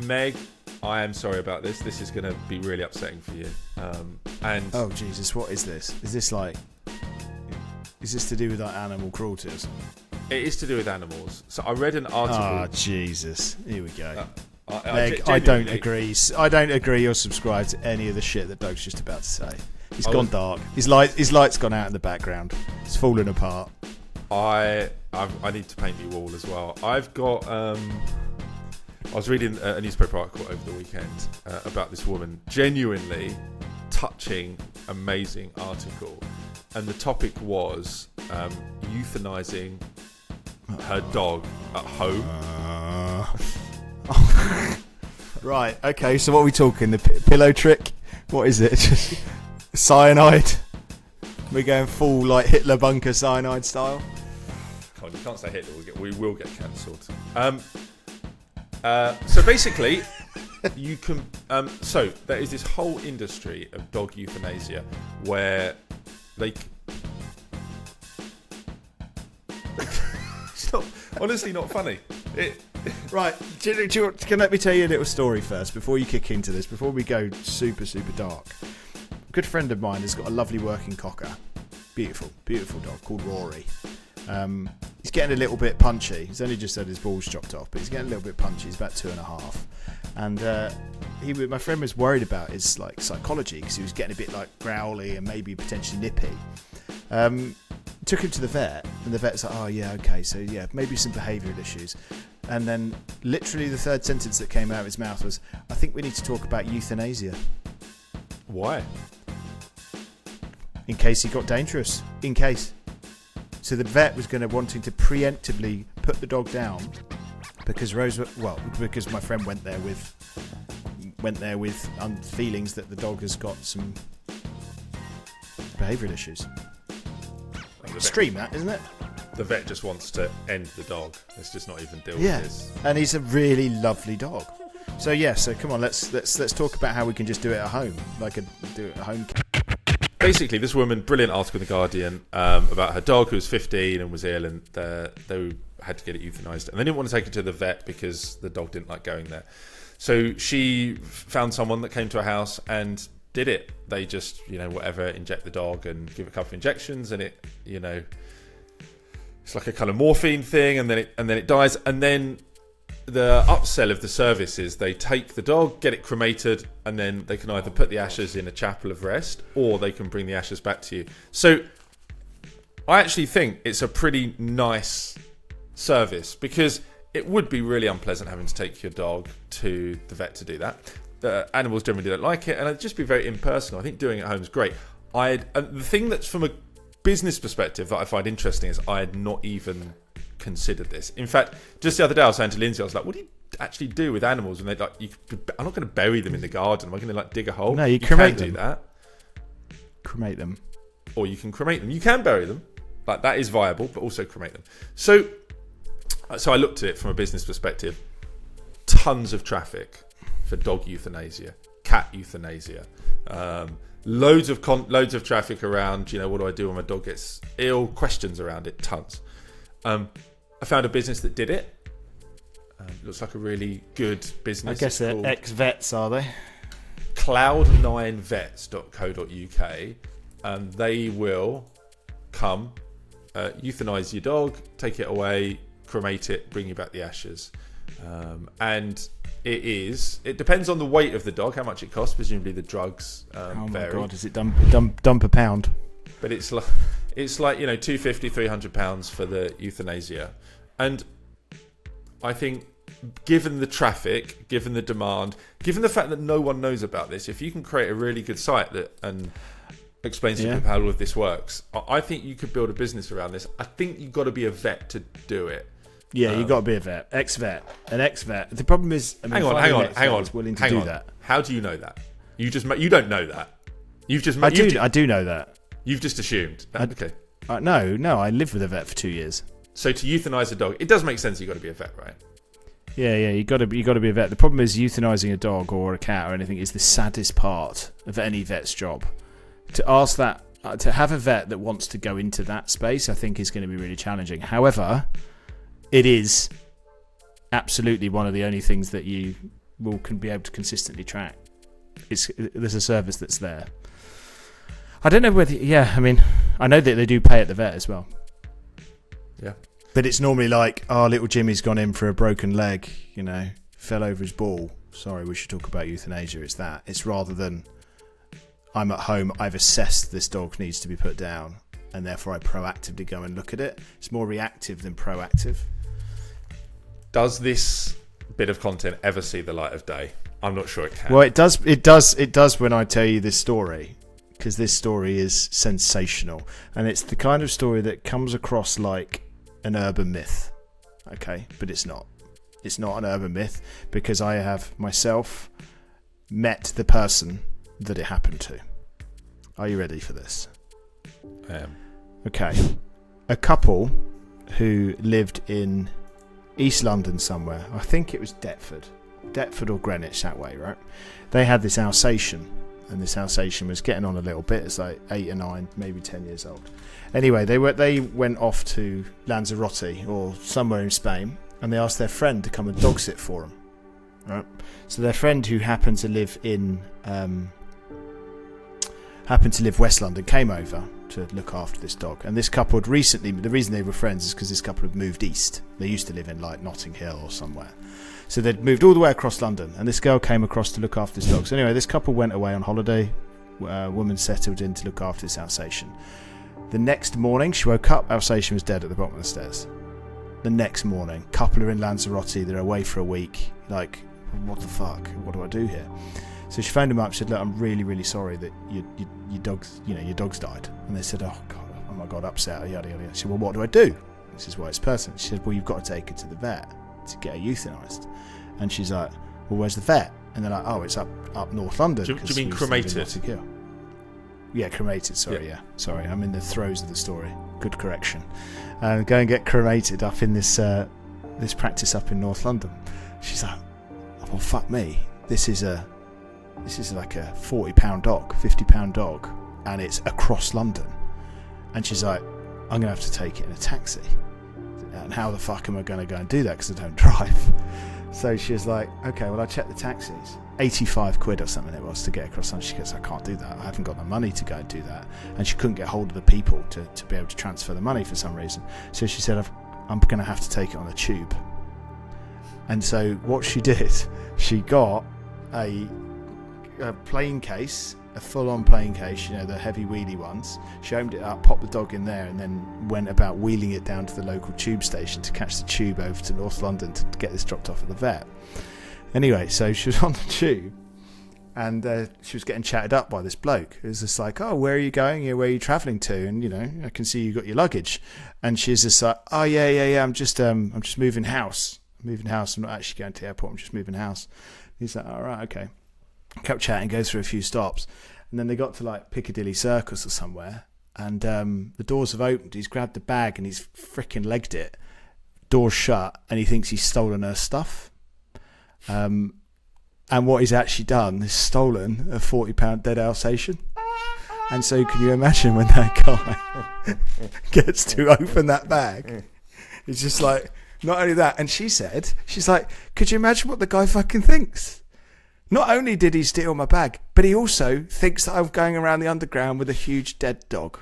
Meg, I am sorry about this. This is going to be really upsetting for you. And oh Jesus, what is this? Is this to do with like animal cruelty or something? It is to do with animals. So I read an article. Oh Jesus, here we go. Meg, I don't agree. I don't agree or subscribe to any of the shit that Doug's just about to say. He's gone dark. His light's gone out in the background. It's falling apart. I need to paint you all as well. I've got. I was reading a newspaper article over the weekend about this woman. Genuinely touching, amazing article, and the topic was euthanizing her dog at home. Right. Okay. So what are we talking? The pillow trick? What is it? Just cyanide? We're going full like Hitler bunker cyanide style. God, you can't say Hitler. We will get cancelled. So basically, you can. So there is this whole industry of dog euthanasia where they. It's not, honestly not funny. Right. Can let me tell you a little story first before you kick into this. Before we go super dark. A good friend of mine has got a lovely working cocker. Beautiful dog called Rory. He's getting a little bit punchy. He's only just had his balls chopped off, but he's getting a little bit punchy. He's about 2.5, and my friend was worried about his like psychology because he was getting a bit like growly and maybe potentially nippy. Took him to the vet, and the vet's like, "Oh yeah, okay, so yeah, maybe some behavioural issues." And then literally the third sentence that came out of his mouth was, "I think we need to talk about euthanasia." Why? In case he got dangerous. In case. So the vet was wanting to preemptively put the dog down because because my friend went there with feelings that the dog has got some behavioural issues. Extreme, that isn't it? The vet just wants to end the dog. Let's just not even deal with this. And he's a really lovely dog. So yeah, so come on, let's talk about how we can just do it at home, do it at home. Basically, this woman, brilliant article in The Guardian about her dog who was 15 and was ill, and they had to get it euthanized, and they didn't want to take it to the vet because the dog didn't like going there. So she found someone that came to her house and did it. They just, inject the dog and give a couple of injections, and it, it's like a kind of morphine thing, and then it dies. And then the upsell of the service is they take the dog, get it cremated, and then they can either put the ashes in a chapel of rest or they can bring the ashes back to you. So I actually think it's a pretty nice service because it would be really unpleasant having to take your dog to the vet to do that. Animals generally don't like it, and it'd just be very impersonal. I think doing it at home is great. The thing that's from a business perspective that I find interesting is I had not even considered this. In fact, just the other day I was saying to Lindsay, I was like, what do you actually do with animals when they I'm not going to bury them in the garden. Am I going to dig a hole? No, you cremate them. Do that. Cremate them. Or you can cremate them. You can bury them. That is viable, but also cremate them. So I looked at it from a business perspective. Tons of traffic for dog euthanasia, cat euthanasia. Loads of traffic around, what do I do when my dog gets ill? Questions around it, tons. I found a business that did it. Looks like a really good business. I guess they're ex-vets, are they? cloud9vets.co.uk. They will come, euthanize your dog, take it away, cremate it, bring you back the ashes. And it depends on the weight of the dog, how much it costs. Presumably the drugs vary. Oh my God, is it dump a pound? But it's like £250, £300 for the euthanasia. And I think given the traffic, given the demand, given the fact that no one knows about this, if you can create a really good site and explains to people how all of this works, I think you could build a business around this. I think you've got to be a vet to do it. Yeah, you've got to be a vet. An ex-vet. The problem is, hang on. Willing to do that. How do you know that? You don't know that. I do know that. You've just assumed. Okay. No, I lived with a vet for 2 years. So to euthanize a dog, it does make sense. You've got to be a vet, right? Yeah, you got to be a vet. The problem is euthanizing a dog or a cat or anything is the saddest part of any vet's job. To ask that, to have a vet that wants to go into that space, I think is going to be really challenging. However, it is absolutely one of the only things that you can be able to consistently track. There's a service that's there. I don't know whether. Yeah, I mean, I know that they do pay at the vet as well. Yeah. But it's normally like, oh, little Jimmy's gone in for a broken leg, fell over his ball. Sorry, we should talk about euthanasia. It's that. It's rather than I'm at home, I've assessed this dog needs to be put down, and therefore I proactively go and look at it. It's more reactive than proactive. Does this bit of content ever see the light of day? I'm not sure it can. Well, it does. It does when I tell you this story, because this story is sensational, and it's the kind of story that comes across like an urban myth. Okay, but it's not. It's not an urban myth because I have myself met the person that it happened to. Are you ready for this? I am. Okay. A couple who lived in East London somewhere. I think it was Deptford or Greenwich, that way, right? They had this Alsatian, and this Alsatian was getting on a little bit. It's like 8 or 9, maybe 10 years old. Anyway, they went off to Lanzarote or somewhere in Spain, and they asked their friend to come and dog sit for them. Right? So their friend, who happened to live West London, came over to look after this dog. And this couple had recently, the reason they were friends is because this couple had moved east. They used to live in like Notting Hill or somewhere. So they'd moved all the way across London, and this girl came across to look after this dog. So anyway, this couple went away on holiday. A woman settled in to look after this Alsatian. The next morning, she woke up, Alsatian was dead at the bottom of the stairs. The next morning, couple are in Lanzarote, they're away for a week. Like, what the fuck? What do I do here? So she phoned him up, said, look, I'm really, really sorry that your dog's died. And they said, oh my God, upset, yada, yada. She said, well, what do I do? This is why it's personal. She said, well, you've got to take her to the vet to get her euthanised. And she's like, well, where's the vet? And they're like, oh, it's up North London. Do you mean cremated? Yeah, cremated, sorry, yeah. Sorry, I'm in the throes of the story. Good correction. Go and get cremated up in this practice up in North London. She's like, oh, well, fuck me. This is like a £40 dog, £50 dog, and it's across London. And she's like, I'm going to have to take it in a taxi. And how the fuck am I going to go and do that, because I don't drive? So she was like, okay, well, I checked the taxis. 85 quid or something it was to get across London. She goes, I can't do that. I haven't got the money to go and do that. And she couldn't get hold of the people to be able to transfer the money for some reason. So she said, I'm going to have to take it on a tube. And so what she did, she got a plane case, a full-on plane case, the heavy wheelie ones. She opened it up, popped the dog in there, and then went about wheeling it down to the local tube station to catch the tube over to North London to get this dropped off at the vet. Anyway, so she was on the tube, and she was getting chatted up by this bloke. It was just like, oh, where are you going? Where are you travelling to? And I can see you got your luggage. And she's just like, oh yeah, I'm just moving house. I'm not actually going to the airport. I'm just moving house. He's like, all right, okay. Kept chatting, goes through a few stops, and then they got to like Piccadilly Circus or somewhere, and the doors have opened. He's grabbed the bag and he's freaking legged it. Doors shut, and he thinks he's stolen her stuff. And what he's actually done is stolen a £40 dead Alsatian. And so can you imagine when that guy gets to open that bag? It's just like, not only that, and she's like, could you imagine what the guy fucking thinks? Not only did he steal my bag, but he also thinks that I'm going around the underground with a huge dead dog.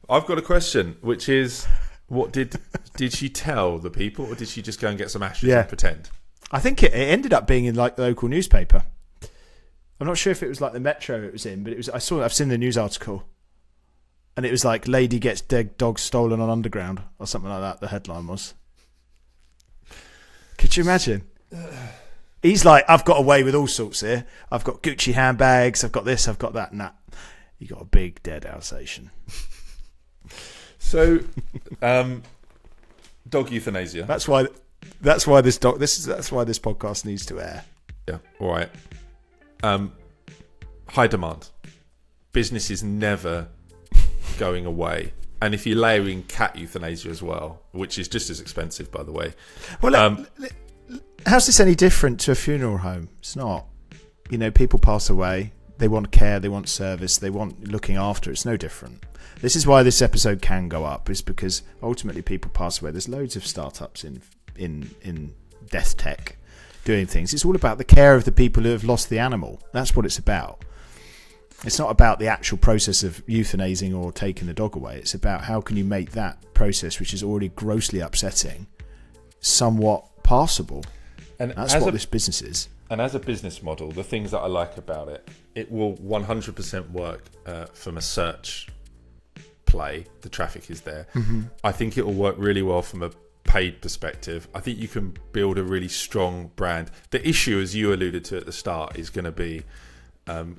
I've got a question, which is, what did she tell the people, or did she just go and get some ashes and pretend? I think it ended up being in like the local newspaper. I'm not sure if it was like the Metro it was in, but it was. I've seen the news article, and it was like "Lady gets dead dog stolen on underground" or something like that. The headline was. Could you imagine? He's like, I've got away with all sorts here. I've got Gucci handbags. I've got this. I've got that. Nah, you got a big dead Alsatian. So, dog euthanasia. That's why this podcast needs to air. Yeah. All right. High demand. Business is never going away. And if you layer in cat euthanasia as well, which is just as expensive, by the way. Well, how's this any different to a funeral home? It's not. People pass away. They want care. They want service. They want looking after. It's no different. This is why this episode can go up. Is because ultimately people pass away. There's loads of startups in death tech doing things. It's all about the care of the people who have lost the animal. That's what it's about. It's not about the actual process of euthanizing or taking the dog away. It's about how can you make that process, which is already grossly upsetting, somewhat passable. And that's what this business is. And as a business model, the things that I like about it, it will 100% work from a search play. The traffic is there. Mm-hmm. I think it will work really well from a paid perspective. I think you can build a really strong brand. The issue, as you alluded to at the start, is going to be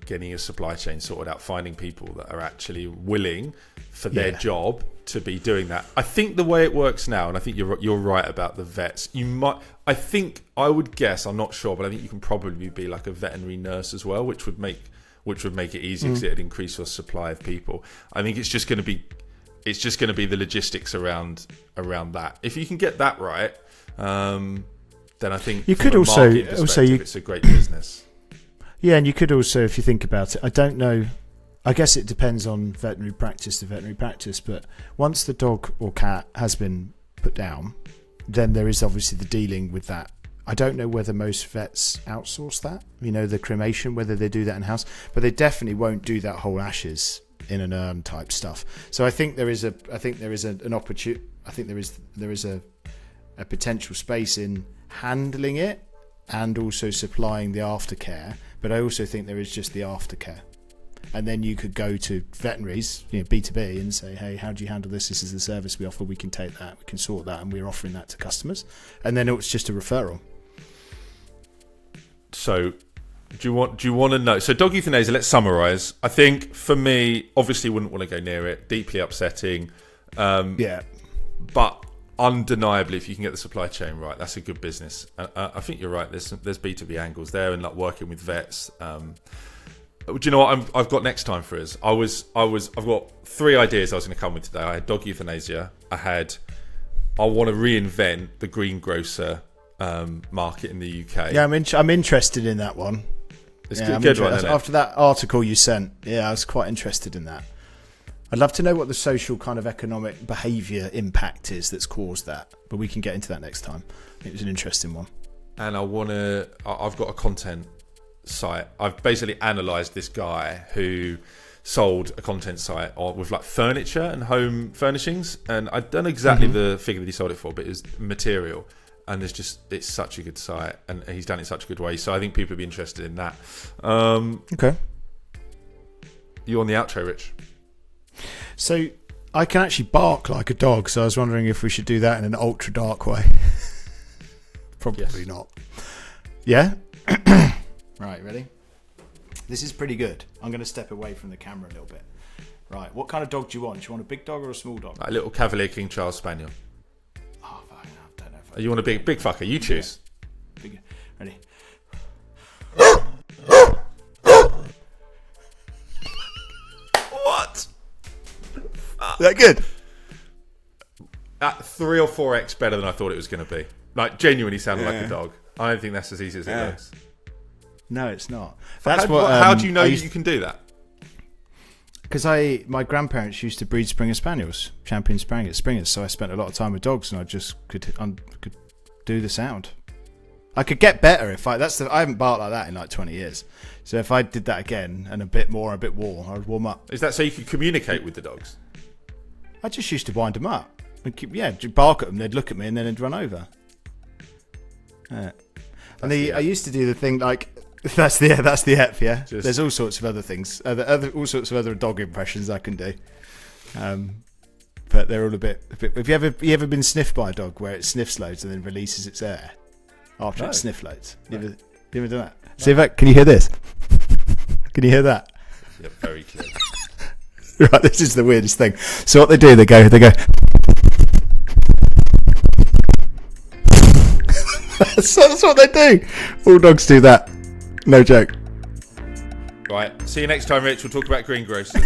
getting your supply chain sorted out, finding people that are actually willing for their job to be doing that. I think the way it works now, and I think you're right about the vets. I would guess, I'm not sure, but I think you can probably be like a veterinary nurse as well, which would make it easier because it'd increase your supply of people. I think it's just going to be the logistics around that. If you can get that right, then I think you could also it's a great business. Yeah, and you could also, if you think about it, I don't know, I guess it depends on veterinary practice to veterinary practice, but once the dog or cat has been put down, then there is obviously the dealing with that. I don't know whether most vets outsource that, the cremation, whether they do that in-house, but they definitely won't do that whole ashes in an urn type stuff. So I think there is a potential space in handling it and also supplying the aftercare. But I also think there is just the aftercare. And then you could go to veterinaries, B2B, and say, hey, how do you handle this? This is the service we offer. We can take that. We can sort that. And we're offering that to customers. And then it's just a referral. So do you want to know? So dog euthanasia, let's summarise. I think for me, obviously wouldn't want to go near it. Deeply upsetting. But undeniably, if you can get the supply chain right, that's a good business. I think you're right. There's B2B angles there, and like working with vets. Do you know what I've got next time for us? I've got 3 ideas I was going to come with today. I had dog euthanasia. I want to reinvent the greengrocer market in the UK. Yeah, I'm interested in that one. It's good one, isn't it? After that article you sent, I was quite interested in that. I'd love to know what the social kind of economic behaviour impact is that's caused that, but we can get into that next time. It was an interesting one. And I've got a content site. I've basically analysed this guy who sold a content site with like furniture and home furnishings, and I don't know exactly the figure that he sold it for, but it was material. And it's such a good site, and he's done it in such a good way. So I think people would be interested in that. Okay. You on the outro, Rich? So I can actually bark like a dog, so I was wondering if we should do that in an ultra dark way. Probably not. Yeah? Right, ready? This is pretty good. I'm going to step away from the camera a little bit. Right, what kind of dog do you want? Do you want a big dog or a small dog? Like a little Cavalier King Charles Spaniel. Oh, I don't know if you want a big fucker? You choose. Yeah. Big. Ready? What? Is that good? 3 or 4x better than I thought it was going to be. Like, genuinely sounded like a dog. I don't think that's as easy as it looks. No, it's not. How do you know you can do that? Because my grandparents used to breed Springer Spaniels, champion Springers, so I spent a lot of time with dogs, and I just could do the sound. I could get better I haven't barked like that in like 20 years. So if I did that again and a bit more, I'd warm up. Is that so you could communicate with the dogs? I just used to wind them up. Bark at them, they'd look at me and then they'd run over. I used to do the thing like that's the ep, yeah. There's all sorts of other things, all sorts of other dog impressions I can do, but they're all a bit. Have you ever been sniffed by a dog where it sniffs loads and then releases its air after it sniffs loads? You ever done that? No. See if can you hear this? Can you hear that? Yeah, very clear. Right, this is the weirdest thing. So what they do, they go. That's what they do. All dogs do that. No joke. Right. See you next time, Rich. We'll talk about greengrocers.